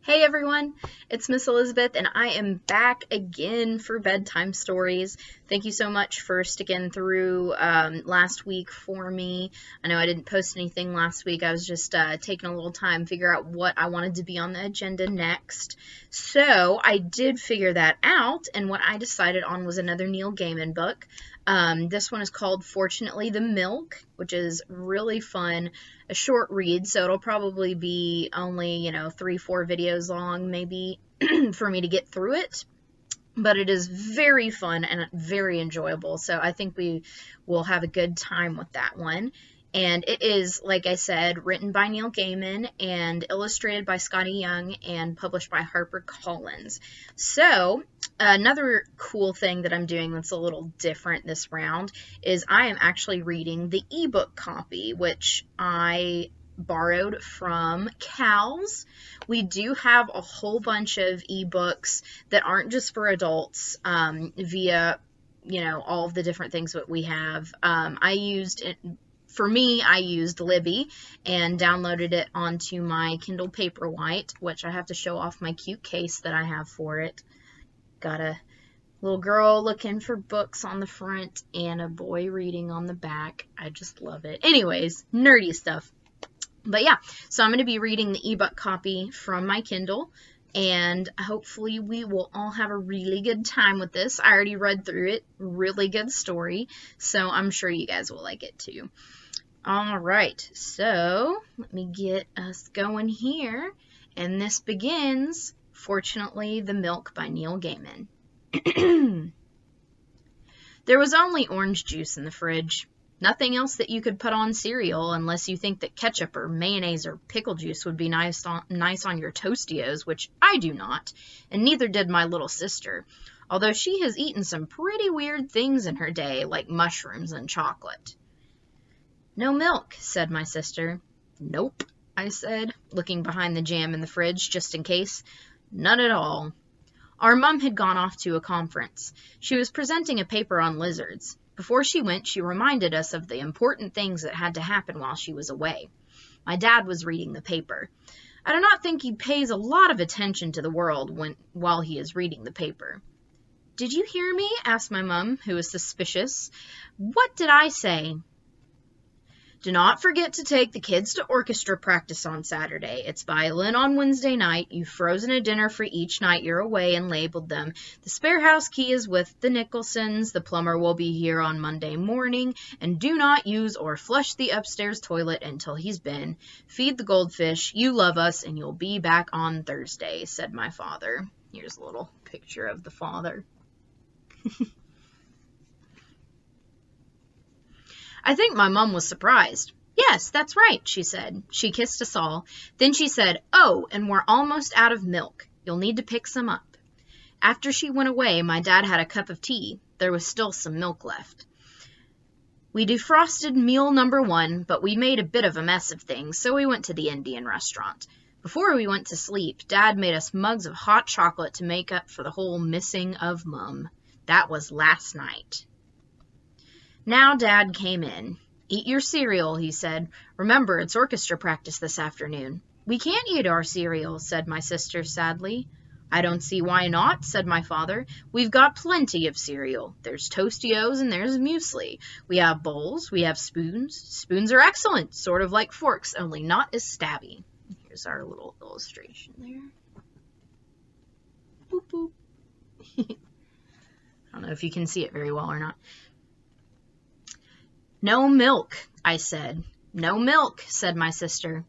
Hey everyone, it's Miss Elizabeth, and I am back again for bedtime stories. Thank you so much for sticking through last week for me. I know I didn't post anything last week. I was just taking a little time to figure out what I wanted to be on the agenda next. So I did figure that out, and what I decided on was another Neil Gaiman book. This one is called Fortunately the Milk, which is really fun. A short read, so it'll probably be only, 3-4 videos long, maybe, for me to get through it. But it is very fun and very enjoyable, so I think we will have a good time with that one. And it is, like I said, written by Neil Gaiman and illustrated by Scotty Young and published by HarperCollins. So, another cool thing that I'm doing that's a little different this round is I am actually reading the ebook copy, which I borrowed from Cal's. We do have a whole bunch of ebooks that aren't just for adults via, all of the different things that we have. For me, I used Libby and downloaded it onto my Kindle Paperwhite, which I have to show off my cute case that I have for it. Got a little girl looking for books on the front and a boy reading on the back. I just love it. Anyways, nerdy stuff. But yeah, so I'm going to be reading the ebook copy from my Kindle, and hopefully we will all have a really good time with this. I already read through it. Really good story, so I'm sure you guys will like it too. All right, so let me get us going here, and this begins, Fortunately, The Milk by Neil Gaiman. There was only orange juice in the fridge. Nothing else that you could put on cereal unless you think that ketchup or mayonnaise or pickle juice would be nice on your Tostios, which I do not, and neither did my little sister, although she has eaten some pretty weird things in her day, like mushrooms and chocolate. No milk, said my sister. Nope, I said, looking behind the jam in the fridge just in case. None at all. Our mom had gone off to a conference. She was presenting a paper on lizards. Before she went, she reminded us of the important things that had to happen while she was away. My dad was reading the paper. I do not think he pays a lot of attention to the world while he is reading the paper. Did you hear me? Asked my mum, who was suspicious. What did I say? Do not forget to take the kids to orchestra practice on Saturday. It's violin on Wednesday night. You've frozen a dinner for each night you're away and labeled them. The spare house key is with the Nicholsons. The plumber will be here on Monday morning. And do not use or flush the upstairs toilet until he's been. Feed the goldfish. You love us, and you'll be back on Thursday, said my father. Here's a little picture of the father. I think my mum was surprised. Yes, that's right, she said. She kissed us all. Then she said, oh, and we're almost out of milk. You'll need to pick some up. After she went away, my dad had a cup of tea. There was still some milk left. We defrosted meal number 1, but we made a bit of a mess of things, so we went to the Indian restaurant. Before we went to sleep, Dad made us mugs of hot chocolate to make up for the whole missing of Mum. That was last night. Now Dad came in. Eat your cereal, he said. Remember, it's orchestra practice this afternoon. We can't eat our cereal, said my sister sadly. I don't see why not, said my father. We've got plenty of cereal. There's Tostios and there's muesli. We have bowls, we have spoons. Spoons are excellent, sort of like forks, only not as stabby. Here's our little illustration there. Boop, boop. I don't know if you can see it very well or not. No milk, I said. No milk, said my sister.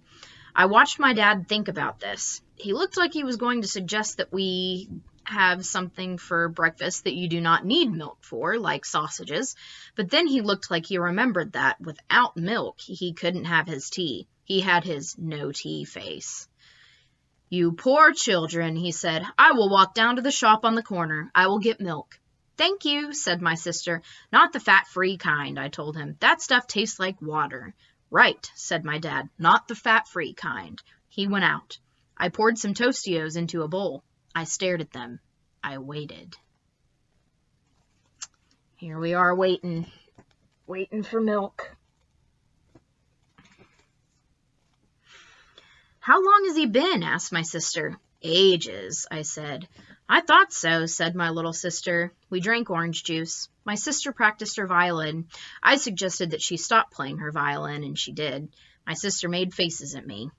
I watched my dad think about this. He looked like he was going to suggest that we have something for breakfast that you do not need milk for, like sausages, but then he looked like he remembered that without milk he couldn't have his tea. He had his no tea face. You poor children, he said. I will walk down to the shop on the corner. I will get milk. Thank you, said my sister. Not the fat-free kind, I told him. That stuff tastes like water. Right, said my dad. Not the fat-free kind. He went out. I poured some Tostios into a bowl. I stared at them. I waited. Here we are waiting for milk. How long has he been? Asked my sister. Ages, I said. I thought so, said my little sister. We drank orange juice. My sister practiced her violin. I suggested that she stop playing her violin, and she did. My sister made faces at me.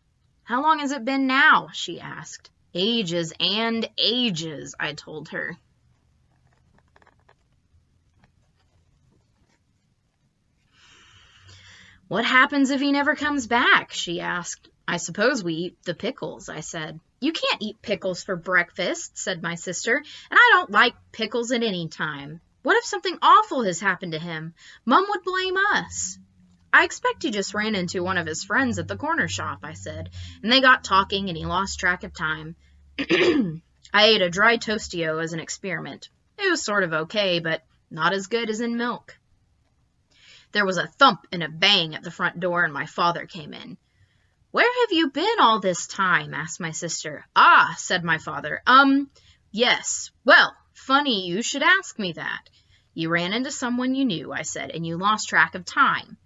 How long has it been now? She asked. Ages and ages, I told her. What happens if he never comes back? She asked. I suppose we eat the pickles, I said. You can't eat pickles for breakfast, said my sister, and I don't like pickles at any time. What if something awful has happened to him? Mum would blame us. I expect he just ran into one of his friends at the corner shop, I said, and they got talking and he lost track of time. I ate a dry Toastio as an experiment. It was sort of okay, but not as good as in milk. There was a thump and a bang at the front door, and my father came in. Where have you been all this time? Asked my sister. Ah, said my father. Yes. Well, funny you should ask me that. You ran into someone you knew, I said, and you lost track of time.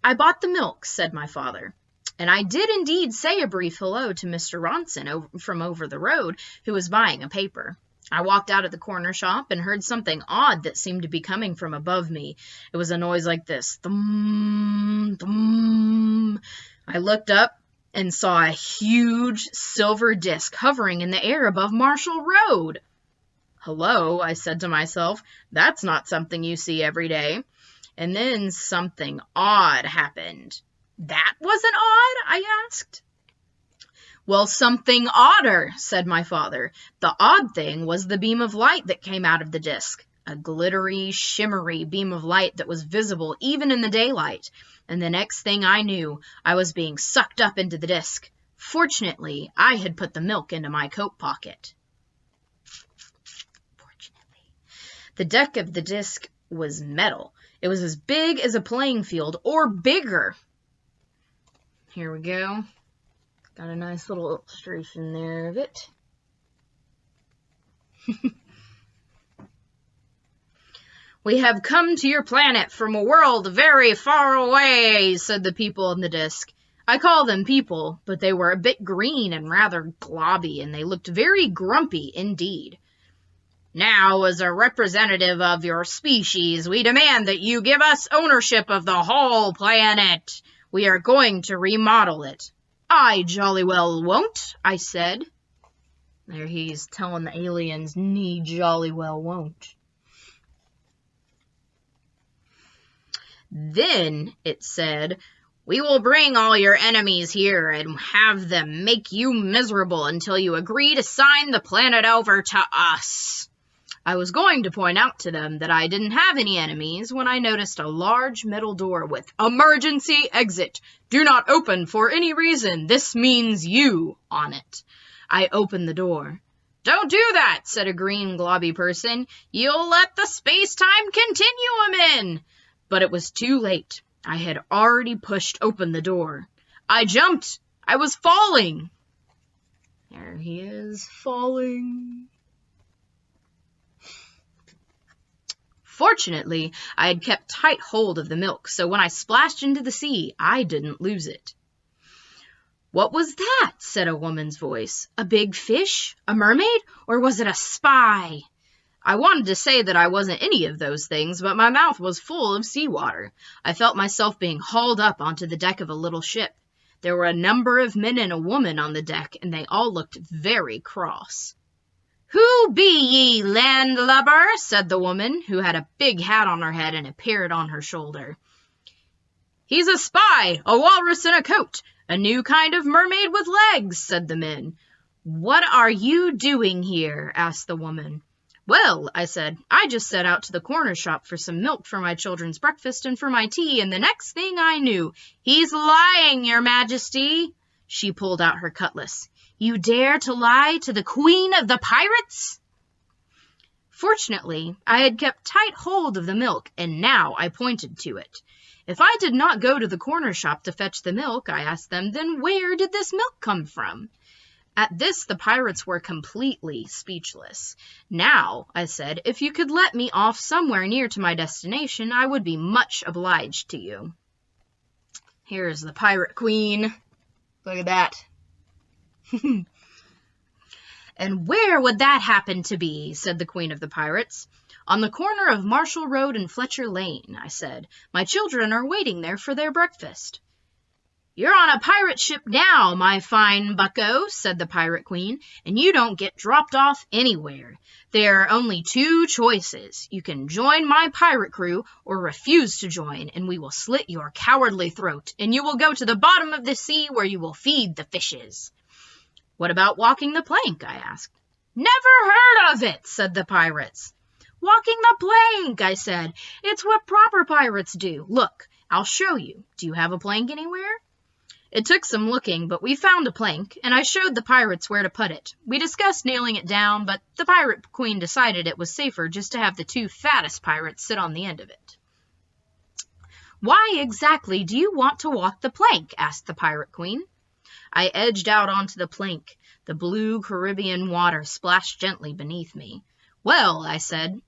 I bought the milk, said my father. And I did indeed say a brief hello to Mr. Ronson from over the road, who was buying a paper. I walked out of the corner shop and heard something odd that seemed to be coming from above me. It was a noise like this. Thum, thum. I looked up and saw a huge silver disc hovering in the air above Marshall Road. Hello, I said to myself. That's not something you see every day. And then something odd happened. That wasn't odd? I asked. Well, something odder, said my father. The odd thing was the beam of light that came out of the disc. A glittery, shimmery beam of light that was visible even in the daylight. And the next thing I knew, I was being sucked up into the disc. Fortunately, I had put the milk into my coat pocket. Fortunately. The deck of the disc was metal. It was as big as a playing field, or bigger. Here we go. Got a nice little illustration there of it. We have come to your planet from a world very far away, said the people on the disc. I call them people, but they were a bit green and rather globby, and they looked very grumpy indeed. Now, as a representative of your species, we demand that you give us ownership of the whole planet. We are going to remodel it. I jolly well won't, I said. There he's telling the aliens, "Nee jolly well won't." Then it said, "We will bring all your enemies here and have them make you miserable until you agree to sign the planet over to us." I was going to point out to them that I didn't have any enemies when I noticed a large metal door with "Emergency Exit. Do not open for any reason. This means you" on it. I opened the door. "Don't do that," said a green globby person. "You'll let the space-time continuum in." But it was too late. I had already pushed open the door. I jumped. I was falling. There he is, falling. Fortunately, I had kept tight hold of the milk, so when I splashed into the sea, I didn't lose it. "What was that?" said a woman's voice. "A big fish? A mermaid? Or was it a spy?" I wanted to say that I wasn't any of those things, but my mouth was full of seawater. I felt myself being hauled up onto the deck of a little ship. There were a number of men and a woman on the deck, and they all looked very cross. "Who be ye, landlubber?" said the woman, who had a big hat on her head and a parrot on her shoulder. "He's a spy, a walrus in a coat, a new kind of mermaid with legs," said the men. "What are you doing here?" asked the woman. "Well," I said, "I just set out to the corner shop for some milk for my children's breakfast and for my tea, and the next thing I knew—" "He's lying, your majesty." She pulled out her cutlass. "You dare to lie to the Queen of the Pirates?" Fortunately, I had kept tight hold of the milk, and now I pointed to it. If I did not go to the corner shop to fetch the milk, I asked them, then where did this milk come from? At this, the pirates were completely speechless. "Now," I said, "if you could let me off somewhere near to my destination, I would be much obliged to you." Here's the Pirate Queen. Look at that. "And where would that happen to be?" said the Queen of the Pirates. "On the corner of Marshall Road and Fletcher Lane," I said. "My children are waiting there for their breakfast." "You're on a pirate ship now, my fine bucko," said the Pirate Queen, "and you don't get dropped off anywhere. There are only two choices. You can join my pirate crew or refuse to join, and we will slit your cowardly throat, and you will go to the bottom of the sea where you will feed the fishes." "What about walking the plank?" I asked. "Never heard of it," said the pirates. "Walking the plank," I said. "It's what proper pirates do. Look, I'll show you. Do you have a plank anywhere?" It took some looking, but we found a plank, and I showed the pirates where to put it. We discussed nailing it down, but the Pirate Queen decided it was safer just to have the two fattest pirates sit on the end of it. "Why exactly do you want to walk the plank?" asked the Pirate Queen. I edged out onto the plank. The blue Caribbean water splashed gently beneath me. "Well," I said,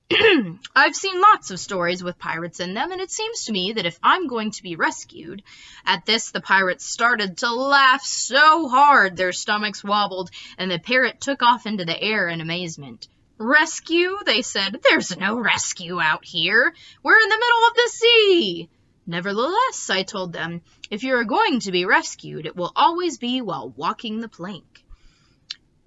"I've seen lots of stories with pirates in them, and it seems to me that if I'm going to be rescued—" At this, the pirates started to laugh so hard their stomachs wobbled, and the parrot took off into the air in amazement. "Rescue?" they said. "There's no rescue out here. We're in the middle of the sea." "Nevertheless," I told them, "if you are going to be rescued, it will always be while walking the plank."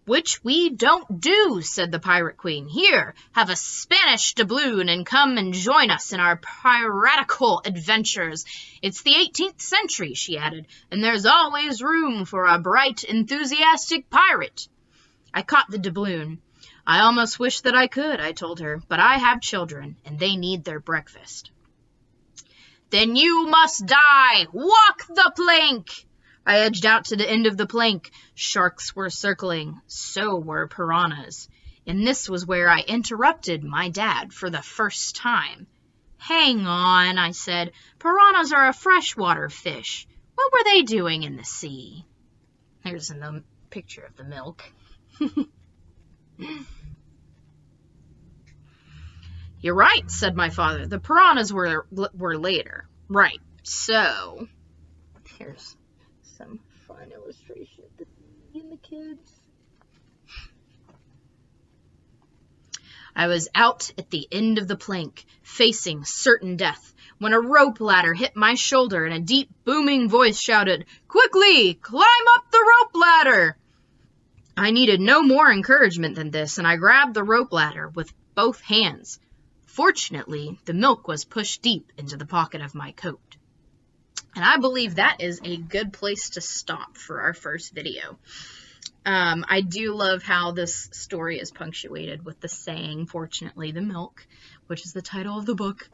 "Which we don't do," said the Pirate Queen. "Here, have a Spanish doubloon and come and join us in our piratical adventures. It's the 18th century," she added, "and there's always room for a bright, enthusiastic pirate." I caught the doubloon. "I almost wish that I could," I told her, "but I have children, and they need their breakfast." "Then you must die! Walk the plank!" I edged out to the end of the plank. Sharks were circling. So were piranhas. And this was where I interrupted my dad for the first time. "Hang on," I said. "Piranhas are a freshwater fish. What were they doing in the sea?" Here's a picture of the milk. "You're right," said my father. "The piranhas were later." "Right. So, here's some fun illustration of me and the kids. I was out at the end of the plank, facing certain death, when a rope ladder hit my shoulder and a deep, booming voice shouted, "Quickly, climb up the rope ladder!" I needed no more encouragement than this, and I grabbed the rope ladder with both hands. Fortunately, the milk was pushed deep into the pocket of my coat. And I believe that is a good place to stop for our first video. I do love how this story is punctuated with the saying, "Fortunately, the milk," which is the title of the book.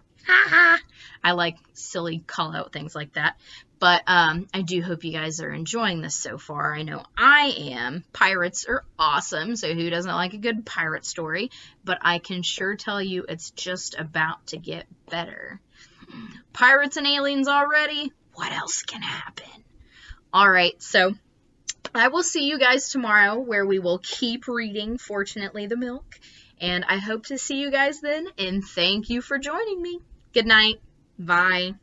I like silly call-out things like that. But I do hope you guys are enjoying this so far. I know I am. Pirates are awesome, so who doesn't like a good pirate story? But I can sure tell you it's just about to get better. Pirates and aliens already? What else can happen? All right, so I will see you guys tomorrow where we will keep reading Fortunately the Milk. And I hope to see you guys then, and thank you for joining me. Good night. Bye.